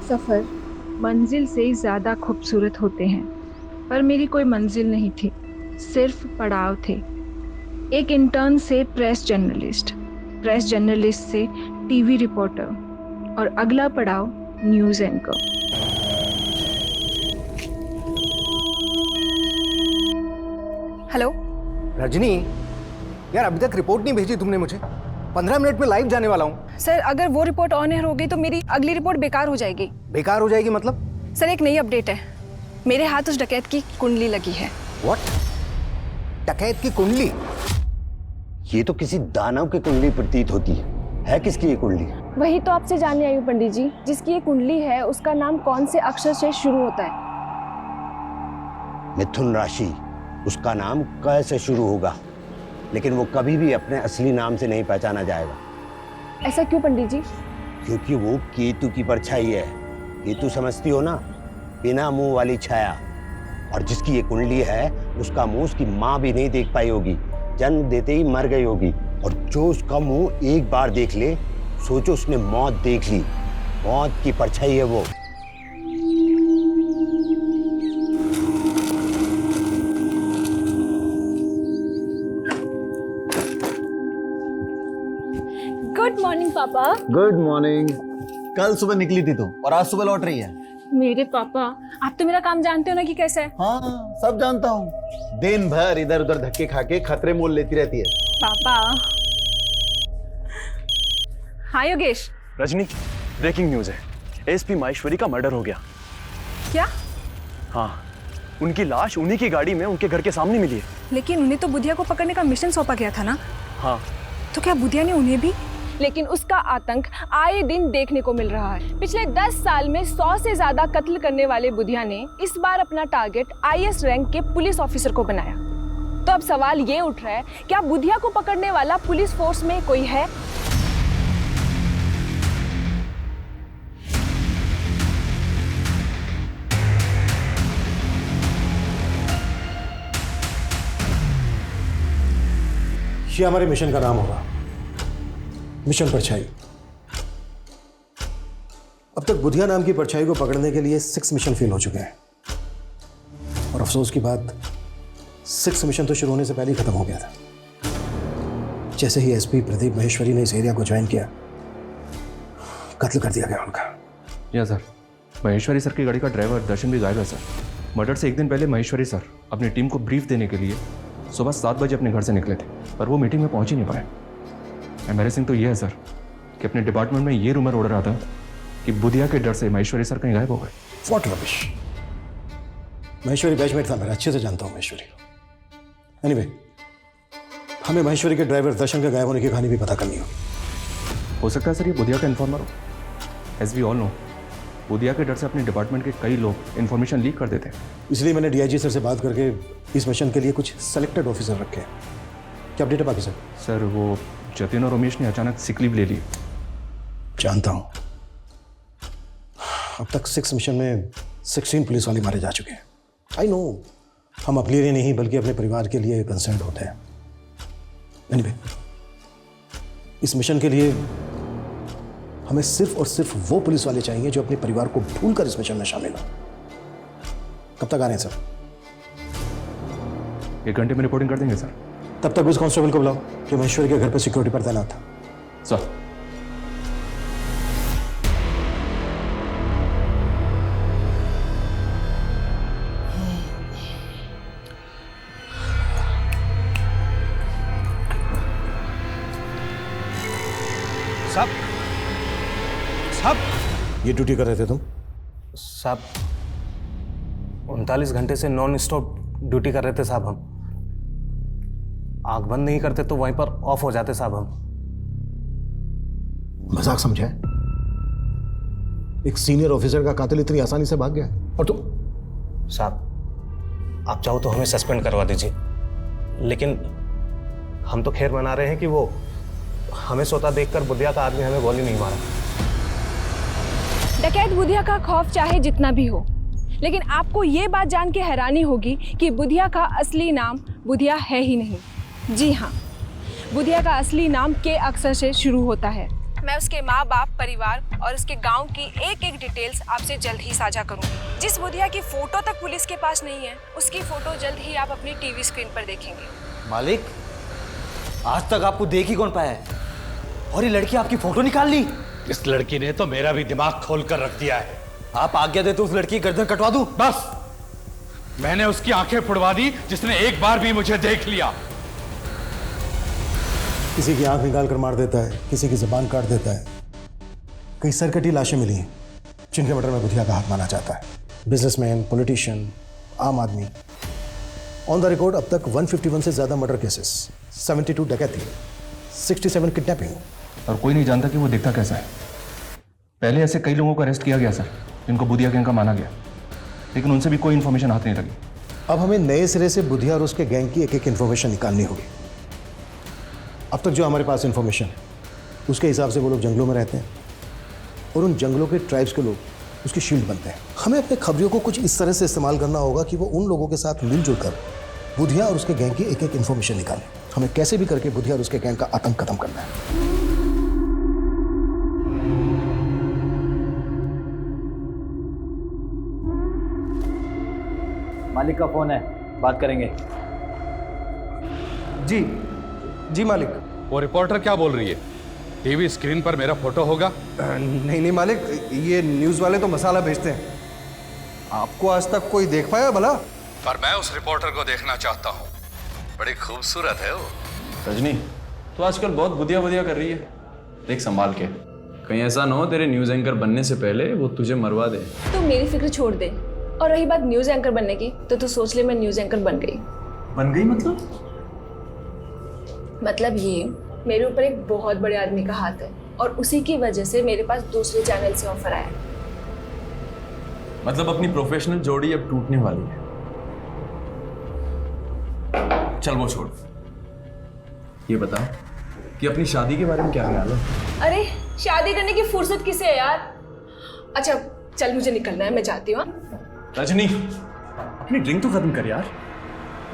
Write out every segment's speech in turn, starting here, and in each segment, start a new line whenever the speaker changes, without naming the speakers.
सफ़र मंजिल से ज़्यादा खूबसूरत होते हैं, पर मेरी कोई मंजिल नहीं थी, सिर्फ पड़ाव थे। एक इंटर्न से प्रेस जर्नलिस्ट से टीवी रिपोर्टर और अगला पड़ाव न्यूज़ एंकर।
हेलो
रजनी, यार अभी तक रिपोर्ट नहीं भेजी तुमने मुझे। 15 मिनट में लाइव जाने वाला हूँ।
सर, अगर वो रिपोर्ट ऑन एयर हो गई तो मेरी अगली रिपोर्ट बेकार हो जाएगी।
बेकार हो जाएगी मतलब?
सर, एक नई अपडेट है। मेरे हाथ उस डकैत की कुंडली लगी है।
व्हाट? डकैत की कुंडली?
ये तो किसी दानव की कुंडली प्रतीत होती है किसकी ये कुंडली?
वही तो आपसे जानने आई हूँ पंडित जी। जिसकी ये कुंडली है उसका नाम कौन से अक्षर से शुरू होता है?
मिथुन राशि। उसका नाम क से शुरू होगा, लेकिन वो कभी भी अपने असली नाम से नहीं पहचाना जाएगा।
ऐसा क्यों पंडित जी?
क्योंकि वो केतु की परछाई है। केतु समझती हो ना, बिना मुंह वाली छाया। और जिसकी ये कुंडली है उसका मुंह उसकी माँ भी नहीं देख पाई होगी, जन्म देते ही मर गई होगी। और जो उसका मुंह एक बार देख ले, सोचो उसने मौत देख ली। मौत की परछाई है वो।
गुड मॉर्निंग पापा।
Good morning. कल सुबह निकली थी तुम और आज सुबह लौट रही है।
मेरे पापा, आप तो मेरा काम जानते हो ना कि कैसा है।
हाँ, सब जानता हूँ। दिन भर इधर उधर धक्के खा के खतरे मोल लेती रहती है।
पापा। हाँ योगेश।
रजनी, ब्रेकिंग न्यूज है। एसपी माहेश्वरी का मर्डर हो गया।
क्या?
हाँ, उनकी लाश उन्हीं की गाड़ी में उनके घर के सामने मिली है।
लेकिन उन्हें तो बुधिया को पकड़ने का मिशन सौंपा गया था ना।
हाँ,
तो क्या बुधिया ने उन्हें भी?
लेकिन उसका आतंक आए दिन देखने को मिल रहा है। पिछले 10 साल में 100 से ज्यादा कत्ल करने वाले बुधिया ने इस बार अपना टारगेट IS रैंक के पुलिस ऑफिसर को बनाया। तो अब सवाल ये उठ रहा है, क्या बुधिया को पकड़ने वाला पुलिस फोर्स में कोई है?
ये हमारे मिशन का नाम होगा, मिशन परछाई। अब तक बुधिया नाम की परछाई को पकड़ने के लिए 6 मिशन फेल हो चुके हैं। और अफसोस की बात, 6 मिशन तो शुरू होने से पहले ही खत्म हो गया था। जैसे ही एसपी प्रदीप माहेश्वरी ने इस एरिया को ज्वाइन किया, कत्ल कर दिया गया उनका।
या सर, महेश्वरी सर की गाड़ी का ड्राइवर दर्शन भी गायब है सर। मर्डर से एक दिन पहले महेश्वरी सर अपनी टीम को ब्रीफ देने के लिए सुबह 7 बजे अपने घर से निकले थे, पर वो मीटिंग में पहुंच ही नहीं पाए। एम्बैरेसिंग तो ये है सर कि अपने डिपार्टमेंट में ये रूमर उड़ रहा था कि बुधिया के डर से महेश्वरी सर कहीं गायब हो गए।
What rubbish. महेश्वरी बैचमेट था मेरा, अच्छे से जानता हूं महेश्वरी को। एनीवे, हमें महेश्वरी के ड्राइवर दर्शन के गायब होने की कहानी भी पता करनी होगी।
हो सकता है सर ये बुधिया का इन्फॉर्मर हो। As we all know, Budhiya के डर से अपने डिपार्टमेंट के कई लोग इन्फॉर्मेशन लीक कर देते हैं।
इसलिए मैंने DIG सर से बात करके इस मिशन के लिए कुछ सेलेक्टेड ऑफिसर रखे हैं। क्या अपडेट है बाकी सर?
सर, वो जतिन और उमेश ने अचानक सिक लीव ले ली।
जानता हूं। अब तक 6 मिशन में 16 पुलिस वाले मारे जा चुके हैं। आई नो, हम अपने लिए नहीं बल्कि अपने परिवार के लिए कंसर्न होते हैं। एनीवे, इस मिशन के लिए हमें सिर्फ और सिर्फ वो पुलिस वाले चाहिए जो अपने परिवार को भूलकर इस मिशन में शामिल हो। कब तक आ रहे हैं सर?
1 घंटे में रिपोर्टिंग कर देंगे सर।
तब तक उस कांस्टेबल को बुलाओ जो महेश्वरी के घर पर सिक्योरिटी पर तैनात था।
सर।
साहब,
ये ड्यूटी कर रहे थे तुम?
साहब 39 घंटे से नॉन स्टॉप ड्यूटी कर रहे थे साहब। हम आंख बंद नहीं करते तो वहीं पर ऑफ हो जाते साहब। हम
मजाक समझा है? एक सीनियर ऑफिसर का कातिल इतनी आसानी से भाग गया और तुम?
साहब, आप चाहो तो हमें सस्पेंड करवा दीजिए, लेकिन हम तो खैर मना रहे हैं कि वो हमें सोता देखकर बुधिया का आदमी हमें गोली नहीं मारा।
डकैत बुधिया का खौफ चाहे जितना भी हो, लेकिन आपको ये बात जान के हैरानी होगी कि बुधिया का असली नाम बुधिया है ही नहीं। जी हाँ, बुधिया का असली नाम के अक्षर से शुरू होता है। मैं उसके माँ बाप, परिवार और उसके गांव की एक एक डिटेल्स आपसे जल्द ही साझा करूंगी। जिस बुधिया की फोटो तक पुलिस के पास नहीं है, उसकी फोटो जल्द ही आप अपनी टीवी स्क्रीन पर देखेंगे।
मालिक, आज तक आपको देख ही कौन पाया है, और ये लड़की आपकी फोटो निकाल ली।
इस लड़की ने तो मेरा भी दिमाग खोल कर रख दिया है।
आप आज्ञा दे तो उस लड़की की गर्दन कटवा दूं?
बस, मैंने उसकी आंखें फुड़वा दी जिसने एक बार भी मुझे देख लिया।
किसी की आंख निकाल कर मार देता है, किसी की जुबान काट देता है। कई सरकटी लाशें मिली हैं जिनके मर्डर में बुधिया का हाथ माना जाता है। बिजनेसमैन, पॉलिटिशियन, आम आदमी। ऑन द रिकॉर्ड अब तक 151 से ज्यादा मर्डर केसेस, 72 डकैती, 67 किडनैपिंग।
और कोई नहीं जानता कि वो दिखता कैसा है। पहले ऐसे कई लोगों को अरेस्ट किया गया सर, जिनको बुधिया गैंग का माना गया, लेकिन उनसे भी कोई इन्फॉर्मेशन हाथ नहीं लगी।
अब हमें नए सिरे से बुधिया और उसके गैंग की एक एक इन्फॉर्मेशन निकालनी होगी। अब तक जो हमारे पास इन्फॉर्मेशन है उसके हिसाब से वो लोग जंगलों में रहते हैं और उन जंगलों के ट्राइब्स के लोग उसकी शील्ड बनते हैं। हमें अपने खबरियों को कुछ इस तरह से इस्तेमाल करना होगा कि वो उन लोगों के साथ मिलजुल कर बुधिया और उसके गैंग की एक एक इन्फॉर्मेशन निकालें। हमें कैसे भी करके बुधिया और उसके गैंग का आतंक खत्म करना है।
मालिक का फोन है, बात करेंगे।
जी मालिक।
वो रिपोर्टर क्या बोल रही है? टीवी स्क्रीन पर मेरा फोटो होगा?
नहीं मालिक, ये न्यूज़ वाले तो मसाला भेजते हैं। आपको आज तक कोई देख पाया भला?
पर मैं उस रिपोर्टर को देखना चाहता हूँ। बड़ी खूबसूरत है वो।
रजनी, तो आजकल बहुत बुधिया बुधिया कर रही है, देख संभाल के। कहीं ऐसा ना हो तेरे न्यूज़ एंकर बनने से पहले वो तुझे मरवा दे।
तो मेरी फिक्र छोड़ दे। और रही बात न्यूज़ एंकर बनने की, तो तू सोच ले मैं न्यूज़ एंकर बन गई।
बन गई
मतलब ये, मेरे ऊपर एक बहुत बड़े आदमी का हाथ है और उसी की वजह से मेरे पास दूसरे चैनल से ऑफर आया।
मतलब अपनी प्रोफेशनल जोड़ी अब टूटने वाली है। चल वो छोड़, ये बता कि अपनी शादी के बारे में क्या ख्याल है?
अरे शादी करने की फुर्सत किसे है यार? अच्छा चल, मुझे निकलना है, मैं जाती हूँ।
रजनी, अपनी ड्रिंक तो खत्म कर यार।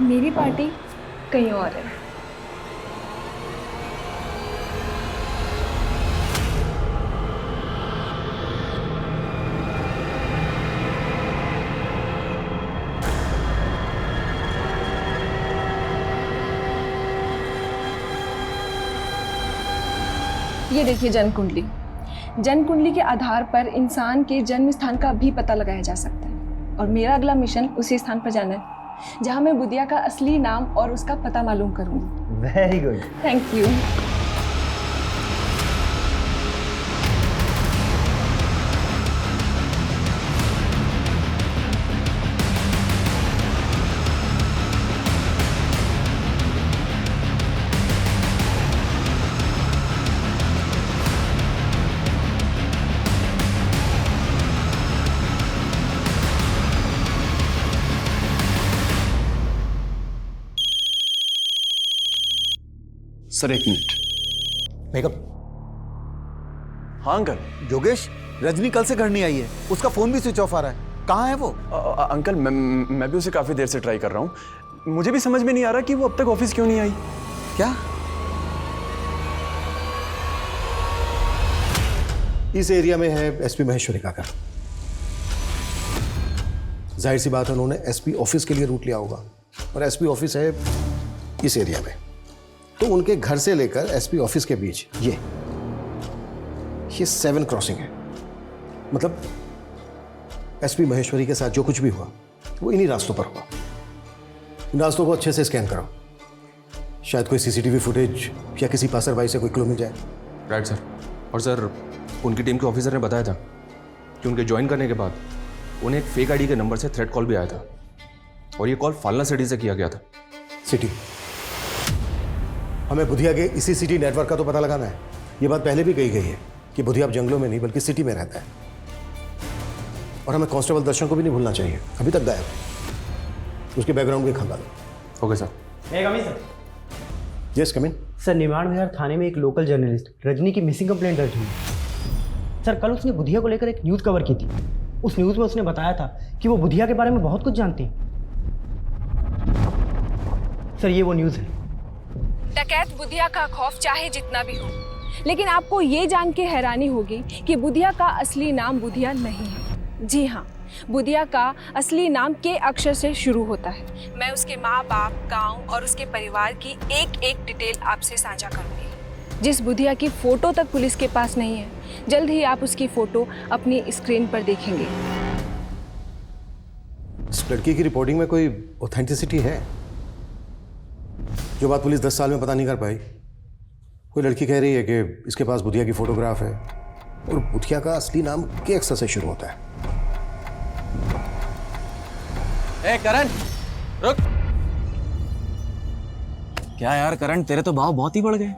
मेरी पार्टी कहीं और है। ये देखिए जन्म कुंडली। जन्म कुंडली के आधार पर इंसान के जन्म स्थान का भी पता लगाया जा सकता है, और मेरा अगला मिशन उसी स्थान पर जाना है जहां मैं बुधिया का असली नाम और उसका पता मालूम करूंगी।
Very good,
thank you.
Sir एक मिनट।
मेकअप।
हाँ अंकल।
योगेश, रजनी कल से घर नहीं आई है, उसका फोन भी स्विच ऑफ आ रहा है। कहाँ है वो?
अंकल मैं भी उसे काफी देर से ट्राई कर रहा हूँ। मुझे भी समझ में नहीं आ रहा कि वो अब तक ऑफिस क्यों नहीं आई।
क्या?
इस एरिया में है एसपी महेश्वरी का घर। जाहिर सी बात है उन्होंने एसपी ऑफिस के लिए रूट लिया होगा, और एसपी ऑफिस है इस एरिया में। तो उनके घर से लेकर एसपी ऑफिस के बीच ये 7 क्रॉसिंग है। मतलब एसपी महेश्वरी के साथ जो कुछ भी हुआ वो इन्हीं रास्तों पर हुआ। इन रास्तों को अच्छे से स्कैन करो, शायद कोई सीसीटीवी फुटेज या किसी पासरबाई से कोई क्लू मिल जाए।
Right sir. और सर, उनकी टीम के ऑफिसर ने बताया था कि उनके ज्वाइन करने के बाद उन्हें एक फेक आईडी के नंबर से थ्रेट कॉल भी आया था, और ये कॉल फालना सिटी से किया गया था।
सिटी? हमें बुधिया के इसी सिटी नेटवर्क का तो पता लगाना है। ये बात पहले भी कही गई है कि बुधिया अब जंगलों में नहीं बल्कि सिटी में रहता है, और हमें कांस्टेबल दर्शन को भी नहीं भूलना चाहिए, अभी तक गायब है। उसके बैकग्राउंड भी खंगालो।
Okay sir.
Yes come in.
Sir, Nimad Vihar थाने में एक लोकल जर्नलिस्ट रजनी की मिसिंग कंप्लेंट दर्ज हुई। सर, कल उसने बुधिया को लेकर एक न्यूज़ कवर की थी। उस न्यूज़ में उसने बताया था कि वो बुधिया के बारे में बहुत कुछ जानती है। सर, ये वो न्यूज़ है।
डकैत बुधिया का खौफ चाहे जितना भी हो, लेकिन आपको ये जान के हैरानी होगी कि बुधिया का असली नाम बुधिया नहीं है। जी हाँ, बुधिया का असली नाम के अक्षर से शुरू होता है। मैं उसके माँ बाप, गांव और उसके परिवार की एक एक डिटेल आपसे साझा करूंगी। जिस बुधिया की फोटो तक पुलिस के पास नहीं है, जल्द ही आप उसकी फोटो अपनी स्क्रीन पर देखेंगे।
इस लड़की की रिपोर्टिंग में कोई ऑथेंटिसिटी है? जो बात पुलिस 10 साल में पता नहीं कर पाई। कोई लड़की कह रही है कि इसके पास बुधिया की फोटोग्राफ है और बुधिया का असली नाम के अक्षर से शुरू होता है।
ए करण, रुक। क्या यार करण, तेरे तो भाव बहुत ही बढ़ गए।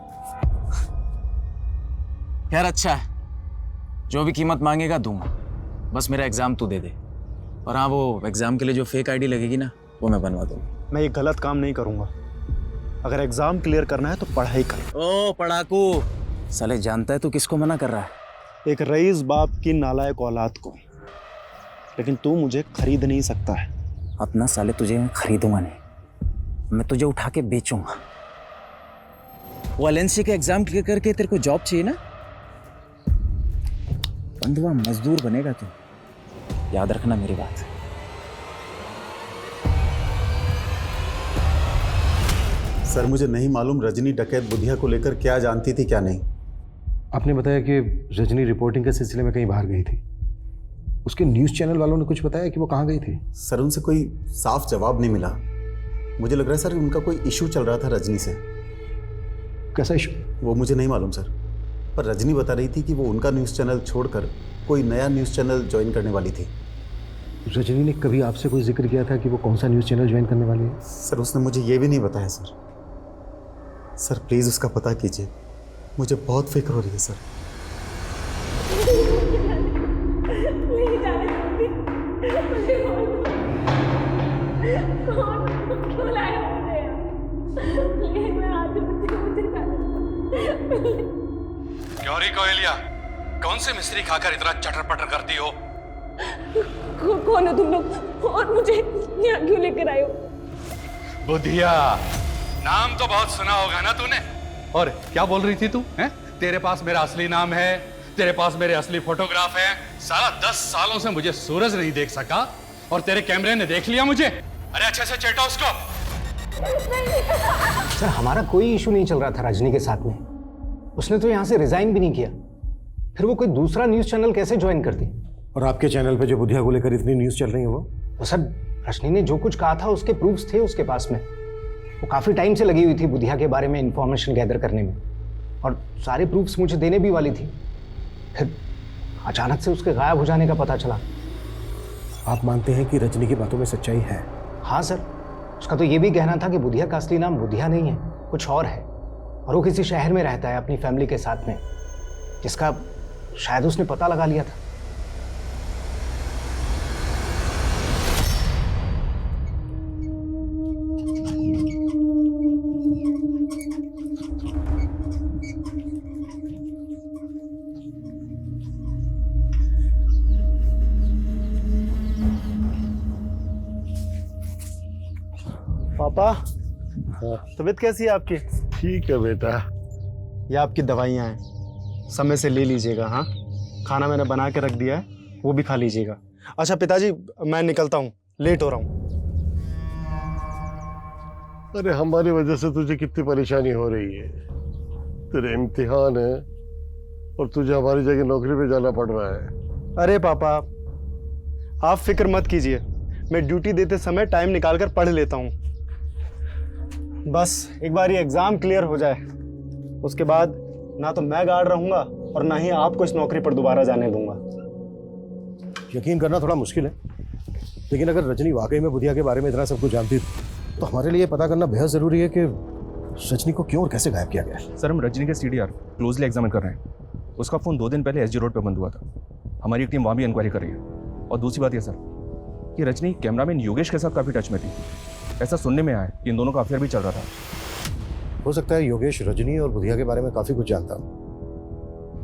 खैर अच्छा है, जो भी कीमत मांगेगा दूंगा, बस मेरा एग्जाम तू दे दे। और हाँ, वो एग्जाम के लिए जो फेक आईडी लगेगी ना, वो मैं बनवा दूंगा।
मैं ये गलत काम नहीं करूंगा। अगर एग्जाम क्लियर करना है तो पढ़ाई कर।
ओ पढ़ाकू, साले जानता है तू किसको मना कर रहा है?
एक रईस बाप की नालायक औलाद को। लेकिन तू मुझे खरीद नहीं सकता है।
अपना साले तुझे मैं खरीदूंगा नहीं, मैं तुझे उठा के बेचूंगा। वो एलएनसी के एग्जाम क्लियर करके तेरे को जॉब चाहिए ना, बंधुआ मजदूर बनेगा तू, याद रखना मेरी बात।
सर मुझे नहीं मालूम रजनी डकैत बुधिया को लेकर क्या जानती थी क्या नहीं।
आपने बताया कि रजनी रिपोर्टिंग के सिलसिले में कहीं बाहर गई थी। उसके न्यूज़ चैनल वालों ने कुछ बताया कि वो कहाँ गई थी?
सर उनसे कोई साफ जवाब नहीं मिला। मुझे लग रहा है सर उनका कोई इशू चल रहा था रजनी से।
कैसा इशू?
वो मुझे नहीं मालूम सर, पर रजनी बता रही थी कि वो उनका न्यूज़ चैनल छोड़कर कोई नया न्यूज़ चैनल ज्वाइन करने वाली थी।
रजनी ने कभी आपसे कोई जिक्र किया था कि वो कौन सा न्यूज़ चैनल ज्वाइन करने वाली है?
सर उसने मुझे ये भी नहीं बताया सर। सर प्लीज़ उसका पता कीजिए, मुझे बहुत फिक्र हो रही है सर।
क्यों री कोयलिया, कौन से मिस्त्री खाकर इतना चटर पटर करती हो?
कौन हो तुम लोग और मुझे यहाँ क्यों लेकर आए हो?
बुधिया, नाम तो बहुत सुना होगा ना तूने। और क्या बोल रही थी तू? हैं? तेरे पास मेरा असली नाम है, तेरे पास मेरे असली फोटोग्राफ है। साला 10 सालों से मुझे सूरज नहीं देख सका और तेरे कैमरे ने देख लिया मुझे। अरे अच्छे से चेटा उसको।
सर हमारा कोई इशू नहीं चल रहा था रजनी के साथ में। उसने तो यहाँ से रिजाइन भी नहीं किया, फिर वो कोई दूसरा न्यूज़ चैनल कैसे ज्वाइन करती?
और आपके चैनल पे जो बुधिया को लेकर इतनी न्यूज़ चल रही है वो
सर रजनी ने जो कुछ कहा था उसके प्रूफ्स थे उसके पास में। वो काफ़ी टाइम से लगी हुई थी बुधिया के बारे में इंफॉर्मेशन गैदर करने में, और सारे प्रूफ्स मुझे देने भी वाली थी। फिर अचानक से उसके गायब हो जाने का पता चला।
आप मानते हैं कि रजनी की बातों में सच्चाई है?
हाँ सर, उसका तो ये भी कहना था कि बुधिया का असली नाम बुधिया नहीं है, कुछ और है, और वो किसी शहर में रहता है अपनी फैमिली के साथ में, जिसका शायद उसने पता लगा लिया था।
पापा, तबीयत कैसी है आपकी?
ठीक है बेटा।
ये आपकी दवाइयाँ हैं, समय से ले लीजिएगा। हाँ, खाना मैंने बना के रख दिया है, वो भी खा लीजिएगा। अच्छा पिताजी, मैं निकलता हूँ, लेट हो रहा हूँ।
अरे हमारी वजह से तुझे कितनी परेशानी हो रही है। तेरे इम्तिहान है और तुझे हमारी जगह नौकरी पे जाना पड़ रहा है।
अरे पापा, आप फिक्र मत कीजिए, मैं ड्यूटी देते समय टाइम निकाल कर पढ़ लेता हूँ। बस एक बार ये एग्जाम क्लियर हो जाए, उसके बाद ना तो मैं गार्ड रहूंगा और ना ही आपको इस नौकरी पर दोबारा जाने दूंगा।
यकीन करना थोड़ा मुश्किल है, लेकिन अगर रजनी वाकई में बुधिया के बारे में इतना सब कुछ जानती तो हमारे लिए पता करना बेहद जरूरी है कि रजनी को क्यों और कैसे गायब किया गया।
सर हम रजनी के CDR क्लोजली एग्जामिन कर रहे हैं। उसका फ़ोन 2 दिन पहले SG रोड पर बंद हुआ था। हमारी एक टीम वहाँ भी इंक्वायरी कर रही है। और दूसरी बात यह सर कि रजनी कैमरामैन योगेश के साथ काफ़ी टच में थी। ऐसा सुनने में आया कि इन दोनोgrupप का अफेयर भी चल रहा था।
हो सकता है योगेश रजनी और बुधिया के बारे में काफ़ी कुछ जानता हो।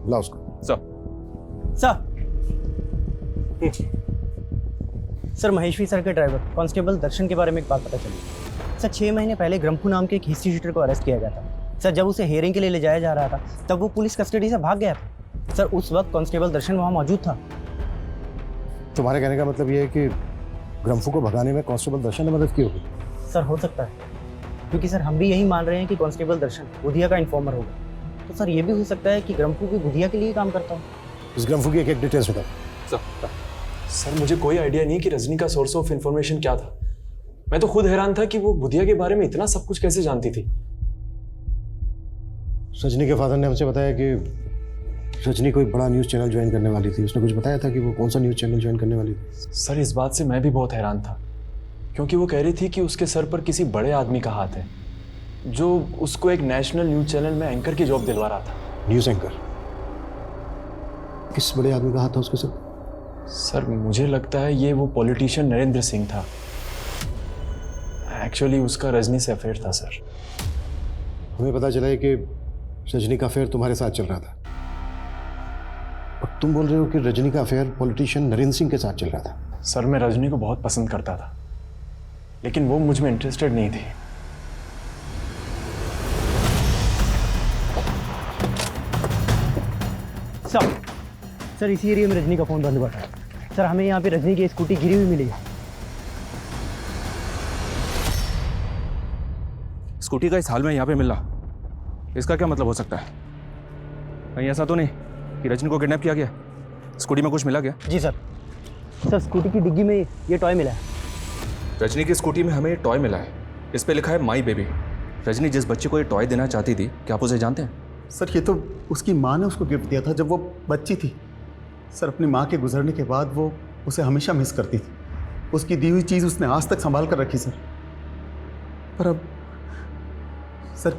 बुला उसको।
सर महेश्वरी सर के ड्राइवर कांस्टेबल दर्शन के बारे में एक बात पता चली। सर 6 महीने पहले ग्रम्फू नाम के एक हिस्ट्री शीटर को अरेस्ट किया गया था।
सर जब उसे हियरिंग के लिए ले जाया जा रहा था तब वो पुलिस कस्टडी से भाग गया था। सर उस वक्त कांस्टेबल दर्शन वहाँ मौजूद था।
तुम्हारे कहने का मतलब ये है कि ग्रम्फू को भगाने में कांस्टेबल दर्शन ने मदद की होगी?
सर हो सकता है, क्योंकि सर हम भी यही मान रहे हैं कि कांस्टेबल दर्शन बुधिया का इन्फॉर्मर होगा। तो सर ये भी हो सकता है कि ग्रम्फू भी बुधिया के लिए काम करता हो।
इस ग्रम्फू की एक डिटेल्स बताओ।
सर मुझे कोई आइडिया नहीं कि रजनी का सोर्स ऑफ इंफॉर्मेशन क्या था। मैं तो खुद हैरान था कि वो बुधिया के बारे में इतना सब कुछ कैसे जानती थी।
रजनी के फादर ने हमसे बताया कि रजनी कोई बड़ा न्यूज़ चैनल ज्वाइन करने वाली थी। उसने कुछ बताया था कि वो कौन सा न्यूज़ चैनल ज्वाइन करने वाली थी?
सर इस बात से मैं भी बहुत हैरान था, क्योंकि वो कह रही थी कि उसके सर पर किसी बड़े आदमी का हाथ है जो उसको एक नेशनल न्यूज़ चैनल में एंकर की जॉब दिलवा रहा था।
News anchor? किस बड़े आदमी का हाथ था उसके सर?
सर मुझे लगता है ये वो पॉलिटिशियन नरेंद्र सिंह था। एक्चुअली उसका रजनी से अफेयर था सर।
हमें पता चला है कि रजनी का अफेयर तुम्हारे साथ चल रहा था, और तुम बोल रहे हो कि रजनी का अफेयर पॉलिटिशियन नरेंद्र सिंह के साथ चल रहा था।
सर मैं रजनी को बहुत पसंद करता था, लेकिन वो मुझ में इंटरेस्टेड नहीं थी।
सर इसी एरिया में रजनी का फोन बंद हुआ था। सर हमें यहाँ पे रजनी की स्कूटी गिरी हुई मिली है।
स्कूटी का इस हाल में यहाँ पे मिलना, इसका क्या मतलब हो सकता है? कहीं ऐसा तो नहीं कि रजनी को किडनैप किया गया? स्कूटी में कुछ मिला गया?
जी सर। सर स्कूटी की डिग्गी में ये टॉय मिला है।
रजनी की स्कूटी में हमें ये टॉय मिला है। इस पे लिखा है माई बेबी। रजनी जिस बच्चे को ये टॉय देना चाहती थी, क्या आप उसे जानते हैं?
सर ये तो उसकी माँ ने उसको गिफ्ट दिया था जब वो बच्ची थी। सर अपनी माँ के गुजरने के बाद वो उसे हमेशा मिस करती थी। उसकी दी हुई चीज़ उसने आज तक संभाल कर रखी सर। पर अब सर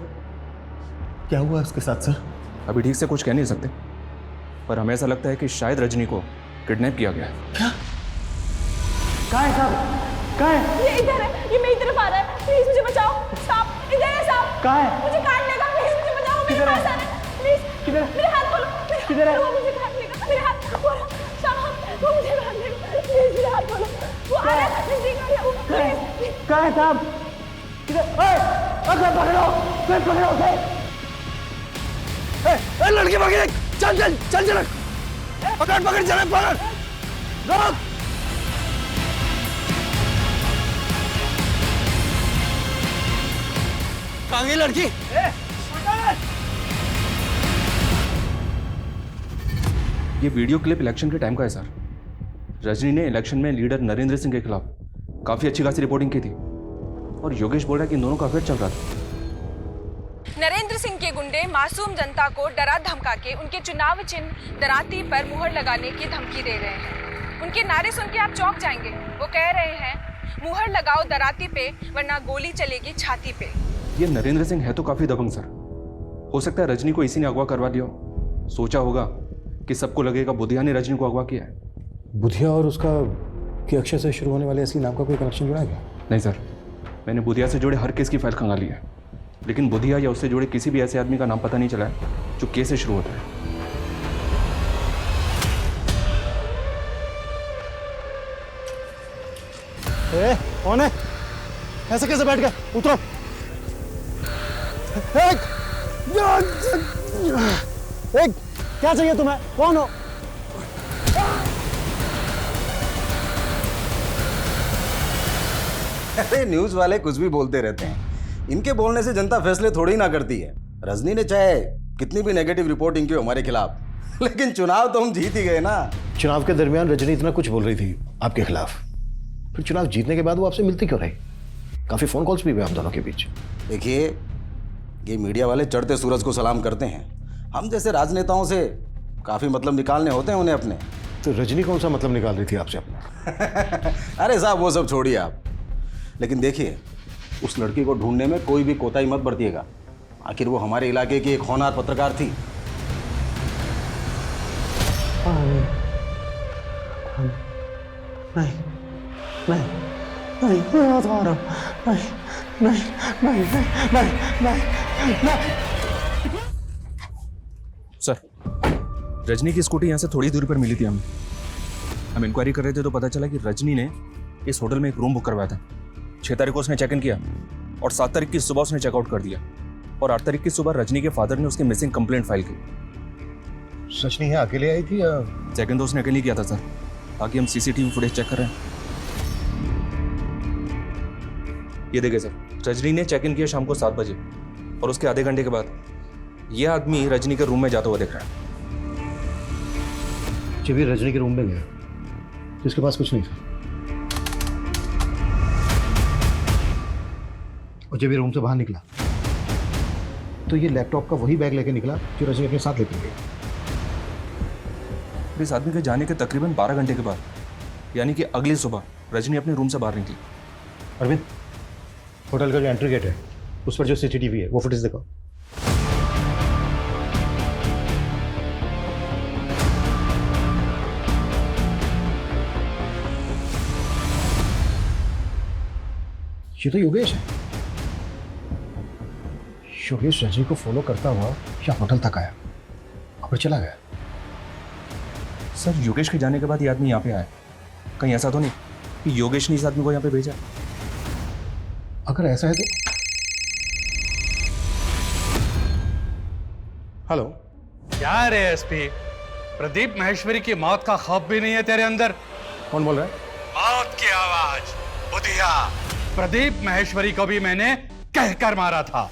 क्या हुआ उसके साथ सर?
अभी ठीक से कुछ कह नहीं सकते, पर हमें ऐसा लगता है कि शायद रजनी को किडनैप किया गया।
क्या? कहाँ है साहब? कहाँ है?
ये इधर है, ये मेरी तरफ आ रहा है। प्लीज मुझे बचाओ। साहब इधर है साहब।
कहाँ है?
मुझे काट लेगा। प्लीज मुझे बचाओ। मेरे पास आ रहा है। प्लीज
किधर?
मेरे हाथ खोलो।
किधर है?
वो मुझे काट लेगा। मेरे हाथ खोलो। साहब वो मुझे काट लेगा। प्लीज मेरे हाथ खोलो। वो आ रहा है। नजदीक आ रहा है। प्लीज
कहाँ है साहब? किधर? अगर पकड़ो, फिर पकड़ो उसे।
लड़की पकड़, चल चल चल चल, पकड़ पकड़ चल पकड़, रोक। कहाँ गई लड़की?
ये वीडियो क्लिप इलेक्शन के टाइम का है सर। रजनी ने इलेक्शन में लीडर नरेंद्र सिंह के खिलाफ काफी अच्छी खासी रिपोर्टिंग की थी, और योगेश बोल रहा है कि इन दोनों का अफेयर चल रहा था।
नरेंद्र सिंह के गुंडे मासूम जनता को डरा धमका के उनके चुनाव चिन्ह दराती पर मुहर लगाने की धमकी दे रहे हैं। उनके नारे सुन के आप चौंक जाएंगे। वो कह रहे हैं, मुहर लगाओ दराती पे वरना गोली चलेगी छाती पे।
ये नरेंद्र सिंह है तो काफी दबंग सर। हो सकता है रजनी को इसी ने अगवा करवा दिया हो। सोचा होगा कि सबको लगेगा बुधिया ने रजनी को अगवा किया है।
बुधिया और उसका के अक्षर से शुरू होने वाले असली नाम का कोई कनेक्शन जुड़ा गया?
नहीं सर, मैंने बुधिया से जुड़े हर केस की फाइल खंगाली है, लेकिन बुधिया या उससे जुड़े किसी भी ऐसे आदमी का नाम पता नहीं चला है जो केस से शुरू होता है।
कौन है? ऐसे कैसे बैठ गए? उतरो। एक क्या चाहिए तुम्हें? कौन हो?
अरे न्यूज वाले कुछ भी बोलते रहते हैं। इनके बोलने से जनता फैसले थोड़ी ना करती है। रजनी ने चाहे कितनी भी नेगेटिव रिपोर्टिंग की हमारे खिलाफ, लेकिन चुनाव तो हम जीत ही गए ना।
चुनाव के दरमियान रजनी इतना कुछ बोल रही थी आपके खिलाफ, फिर चुनाव जीतने के बाद वो आपसे मिलती क्यों रही? काफी फोन कॉल्स भी हुए हम दोनों के बीच।
देखिए, ये मीडिया वाले चढ़ते सूरज को सलाम करते हैं। हम जैसे राजनेताओं से काफी मतलब निकालने होते हैं उन्हें अपने।
तो रजनी कौन सा मतलब निकाल रही थी आपसे अपना?
अरे साहब वो सब छोड़िए आप, लेकिन देखिए उस लड़की को ढूंढने में कोई भी कोताही मत बरतिएगा। आखिर वो हमारे इलाके की एक होनहार पत्रकार थी।
नहीं नहीं नहीं, मैं हाथ आ रहा हूं। नहीं नहीं नहीं नहीं नहीं।
सर, रजनी की स्कूटी यहाँ से थोड़ी दूरी पर मिली थी हमें। हम इंक्वायरी कर रहे थे तो पता चला कि रजनी ने इस होटल में एक रूम बुक करवाया था। 6 तारीख को उसने चेक इन किया और 7 तारीख की सुबह उसने चेकआउट कर दिया। और 8 तारीख की सुबह रजनी के फादर ने उसकी मिसिंग कंप्लेंट फाइल की।
रजनी है अकेले आई थी या?
सेकंड तो उसने अकेले किया था सर। बाकी हम सीसीटीवी फुटेज चेक कर रहे हैं। ये देखिए सर, रजनी ने चेक इन किया शाम को 7 बजे और उसके आधे घंटे के बाद ये आदमी रजनी के रूम में जाता हुआ दिख रहा है।
जब ये रजनी के रूम में गया तो इसके पास कुछ नहीं था, और जब ये रूम से बाहर निकला तो ये लैपटॉप का वही बैग लेके निकला जो रजनी अपने साथ लेके गई।
इस आदमी के जाने के तकरीबन 12 घंटे के बाद, यानी कि अगली सुबह, रजनी अपने रूम से बाहर निकली।
अरविंद, होटल का जो एंट्री गेट है उस पर जो सीसीटीवी है वो फुटेज दिखाओ। ये तो योगेश है। योगेश रजनी को फॉलो करता हुआ या होटल तक आया और फिर चला गया।
सर, योगेश के जाने के बाद ये आदमी यहाँ पे आया। कहीं ऐसा तो नहीं कि योगेश ने इस आदमी को यहाँ पे भेजा?
अगर ऐसा है तो
हेलो। क्या रे एसपी, प्रदीप महेश्वरी की मौत का खौफ भी नहीं है तेरे अंदर?
कौन बोल रहा है?
मौत की आवाज। बुधिया, प्रदीप महेश्वरी को भी मैंने कहकर मारा था।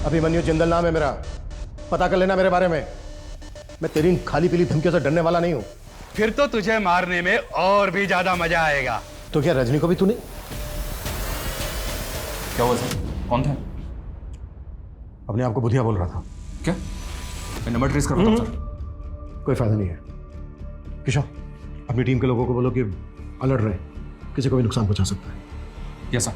अभिमन्यु जिंदल नाम है मेरा, पता कर लेना मेरे बारे में। मैं तेरी इन खाली पीली धमकियों से डरने वाला नहीं हूं।
फिर तो तुझे मारने में और भी ज्यादा मजा आएगा।
तो क्या रजनी को भी तूने?
क्या हुआ सर? कौन था?
अपने आप को बुधिया बोल रहा था।
क्या? मैं नंबर ट्रेस कर रहा हूं सर।
कोई फायदा नहीं है। किशोर, अपनी टीम के लोगों को बोलो कि अलर्ट रहे, किसी को भी नुकसान पहुंचा सकता है।
Yes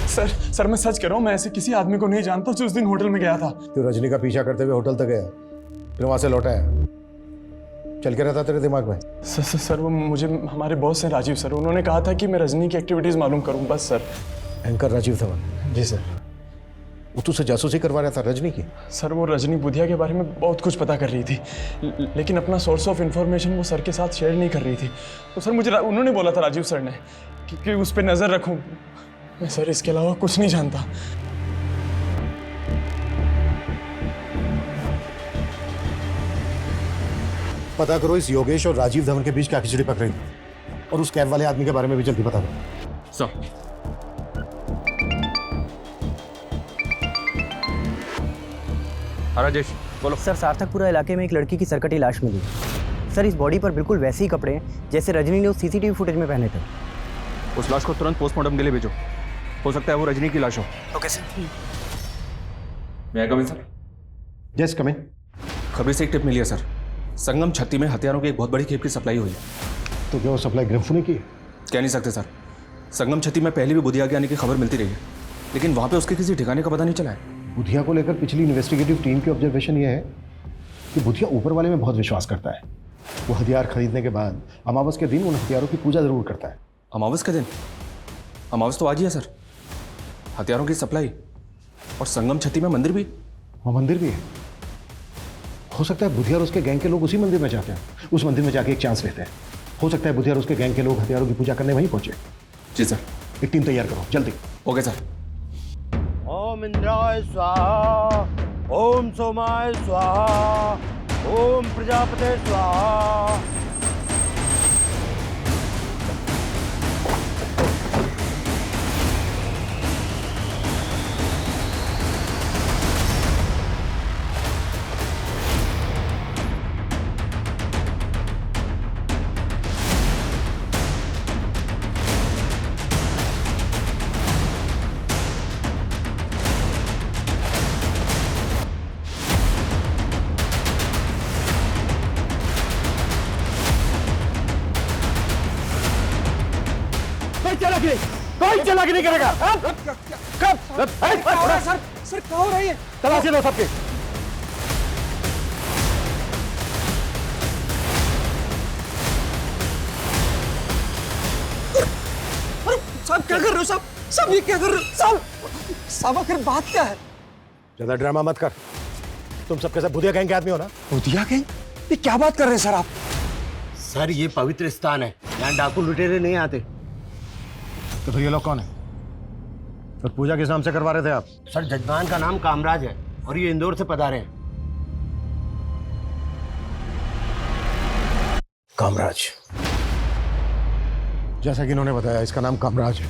sir.
सर मैं सच कह रहा हूँ, मैं ऐसे किसी आदमी को नहीं जानता जो उस दिन होटल में गया था।
तो रजनी का पीछा करते हुए होटल तक गया, फिर वहां से लौटा है, चल के रहता तेरे दिमाग में?
सर वो मुझे हमारे बॉस हैं राजीव सर, उन्होंने कहा था कि मैं रजनी की एक्टिविटीज मालूम करूं बस सर।
एंकर राजीव धवन?
जी सर।
वो तुझसे जासूसी करवा रहा था रजनी की?
सर वो रजनी बुधिया के बारे में बहुत कुछ पता कर रही थी, लेकिन अपना सोर्स ऑफ इंफॉर्मेशन वो सर के साथ शेयर नहीं कर रही थी। तो सर मुझे उन्होंने बोला था राजीव सर ने कि उस पर नजर रखूं। मैं सर इसके अलावा कुछ नहीं जानता।
पता करो इस योगेश और राजीव धवन के बीच क्या खिचड़ी पक रही, और उस कैब वाले आदमी के बारे में भी जल्दी पता करो।
सर। राजेश बोलो।
सर, सार्थकपुरा इलाके में एक लड़की की सरकटी लाश मिली। सर, इस बॉडी पर बिल्कुल वैसे ही कपड़े हैं जैसे रजनी ने उस सीसीटीवी फुटेज में पहने थे।
उस लाश को तुरंत पोस्टमार्टम के लिए भेजो, हो सकता है वो रजनी की लाश हो।
Okay sir.
मैं कम इन सर?
यस कम इन।
खबरी से एक टिप मिली है सर, संगम छत्ती में हथियारों की एक बहुत बड़ी खेप की सप्लाई हुई है।
तो क्या वो सप्लाई ग्रंफू ने की?
कह नहीं सकते सर। संगम छत्ती में पहले भी बुधिया के आने की खबर मिलती रही है, लेकिन वहां पे उसके किसी ठिकाने का पता नहीं चला है।
बुधिया को लेकर पिछली इन्वेस्टिगेटिव टीम की ऑब्जर्वेशन ये है कि बुधिया ऊपर वाले में बहुत विश्वास करता है। वो हथियार खरीदने के बाद अमावस के दिन उन हथियारों की पूजा जरूर करता है।
अमावस के दिन? अमावस तो आज ही है सर। हथियारों की सप्लाई और संगम छत्ती में मंदिर भी?
वहाँ मंदिर भी है। हो सकता है बुधिया और उसके गैंग के लोग उसी मंदिर में जाते हैं, उस मंदिर में जाके एक चांस लेते हैं। हो सकता है बुधिया और उसके गैंग के लोग हथियारों की पूजा करने वहीं पहुंचे।
जी सर।
एक टीम तैयार करो जल्दी।
Okay sir.
ओम इंद्राय स्वाहा, ओम सोमाय स्वाहा, ओम प्रजापते स्वाहा।
कोई चालाकी नहीं करेगा। कब?
सर क्या हो रही है?
तलाशी लो सबके।
साहब क्या कर रहे हो साहब? साहब ये क्या कर रहे हो साहब? साहब आखिर बात क्या है?
ज्यादा ड्रामा मत कर। तुम सबके सब बुधिया गैंग के आदमी हो ना?
बुधिया गैंग? ये क्या बात कर रहे हैं सर आप?
सर ये पवित्र स्थान है, यहाँ डाकू लुटेरे नहीं आते।
तो फिर ये लोग कौन है? तो पूजा किस नाम से करवा रहे थे आप?
सर जजमान का नाम कामराज है और ये इंदौर से पधारे हैं।
कामराज, जैसा कि इन्होंने बताया इसका नाम कामराज है।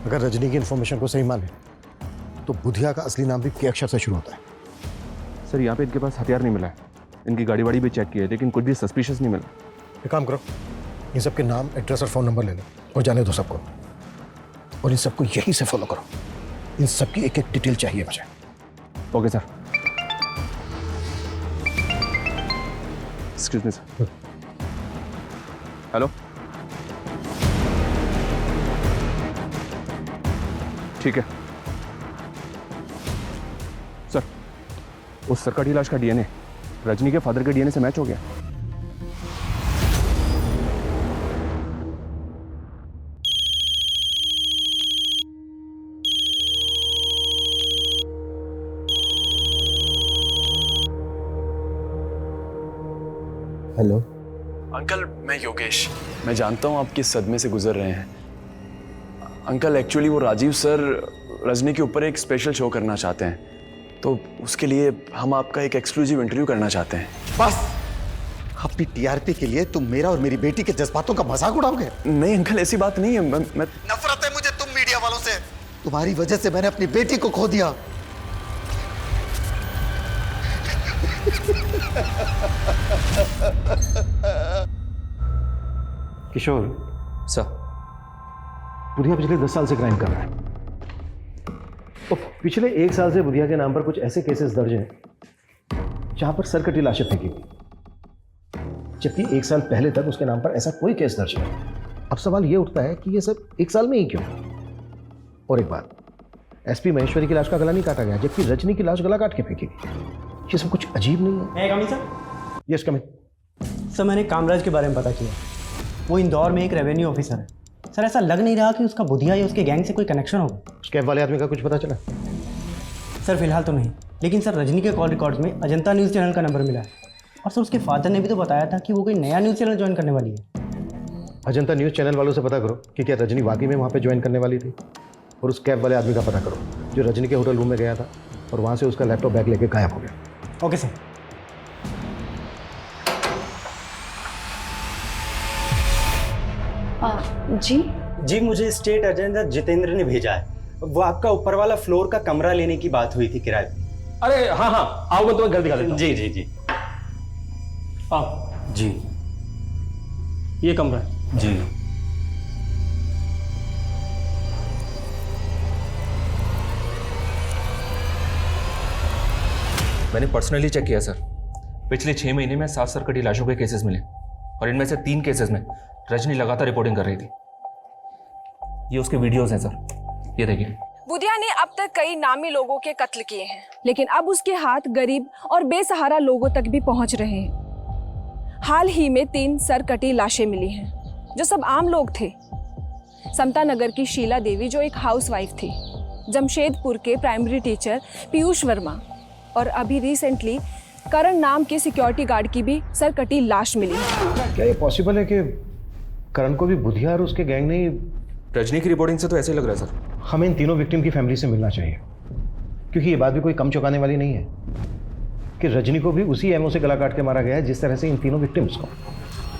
अगर रजनी की इंफॉर्मेशन को सही माने तो बुधिया का असली नाम भी के अक्षर से शुरू होता है।
सर यहाँ पे इनके पास हथियार नहीं मिला है, इनकी गाड़ी वाड़ी भी चेक की है लेकिन कुछ भी सस्पिशियस नहीं मिला।
एक काम करो, इन सबके नाम, एड्रेस और फ़ोन नंबर ले लो और जाने दो सबको, और इन सबको यहीं से फॉलो करो। इन सबकी एक एक डिटेल चाहिए मुझे।
Okay sir. Excuse me sir. Hello, ठीक है सर। उस सरकारी लाश का डीएनए रजनी के फादर के डीएनए से मैच हो गया।
हेलो
अंकल, मैं योगेश। मैं जानता हूँ आप किस सदमे से गुजर रहे हैं। अंकल, एक्चुअली वो राजीव सर रजनी के ऊपर एक स्पेशल शो करना चाहते हैं, तो उसके लिए हम आपका एक एक्सक्लूसिव इंटरव्यू करना चाहते हैं।
बस अपनी टीआरपी के लिए तुम मेरा और मेरी बेटी के जज्बातों का मजाक उड़ाओगे?
नहीं अंकल, ऐसी बात नहीं है। मैं
नफरत है मुझे तुम मीडिया वालों से। तुम्हारी वजह से मैंने अपनी बेटी को खो दिया।
किशोर
सर,
बुधिया पिछले 10 साल से क्राइम कर रहा है। तो पिछले 1 साल से बुधिया के नाम पर कुछ ऐसे केसेस दर्ज हैं जहां पर सरकटी लाशें फेंकी गई, जबकि 1 साल पहले तक उसके नाम पर ऐसा कोई केस दर्ज नहीं। अब सवाल ये उठता है कि ये सब 1 साल में ही क्यों? और एक बात, एसपी महेश्वरी की लाश का गला नहीं काटा गया, जबकि रजनी की लाश गला काट के फेंकी गई। ये सब कुछ अजीब नहीं है?
मैं coming sir?
Yes coming.
Sir, मैंने कामराज के बारे में पता किया। वो इंदौर में एक रेवेन्यू ऑफिसर है। सर, ऐसा लग नहीं रहा कि उसका बुधिया या उसके गैंग से कोई कनेक्शन होगा।
उस कैब वाले आदमी का कुछ पता चला?
सर फिलहाल तो नहीं, लेकिन सर रजनी के कॉल रिकॉर्ड्स में अजंता न्यूज़ चैनल का नंबर मिला है। और सर उसके फादर ने भी तो बताया था कि वो कोई नया न्यूज़ चैनल ज्वाइन करने वाली है।
अजंता न्यूज़ चैनल वालों से पता करो कि क्या रजनी वाकई में वहाँ पे ज्वाइन करने वाली थी, और उस कैब वाले आदमी का पता करो जो रजनी के होटल रूम में गया था और वहाँ से उसका लैपटॉप बैग लेके गायब हो गया।
Okay sir. जी, मुझे स्टेट एजेंट जितेंद्र ने भेजा है। वो आपका ऊपर वाला फ्लोर का कमरा लेने की बात हुई थी किराए पे।
अरे हाँ हाँ, आओ, मैं तुम्हें घर दिखा देता हूँ।
जी जी जी।
आप
जी,
ये कमरा है।
जी।
मैंने पर्सनली चेक किया सर। पिछले 6 महीने में 7 सरकटी लाशों के केसेस मिले और इनमें से 3 केसेस में रजनी लगातार रिपोर्टिंग कर रही थी। ये उसके वीडियोस हैं सर, ये देखिए।
बुधिया ने अब तक कई नामी लोगों के कत्ल किए हैं, लेकिन अब उसके हाथ गरीब और बेसहारा लोगों तक भी पहुंच रहे हैं। हाल ही में 3 सरकटी लाशें मिली हैं, जो सब आम लोग थे। समता नगर की शीला देवी, जो एक हाउसवाइफ थी, जमशेदपुर के प्राइमरी टीचर पीयूष वर्मा, और अभी रिसेंटली करण नाम के सिक्योरिटी गार्ड की भी सरकटी लाश मिली है।
क्या ये पॉसिबल है कि करण को भी बुधिया और उसके गैंग ने?
रजनी की रिपोर्टिंग से तो ऐसे लग रहा है सर।
हमें इन तीनों विक्टिम की फैमिली से मिलना चाहिए, क्योंकि ये बात भी कोई कम चौंकाने वाली नहीं है कि रजनी को भी उसी एमओ से गला काट के मारा गया है जिस तरह से इन तीनों विक्टिम्स को।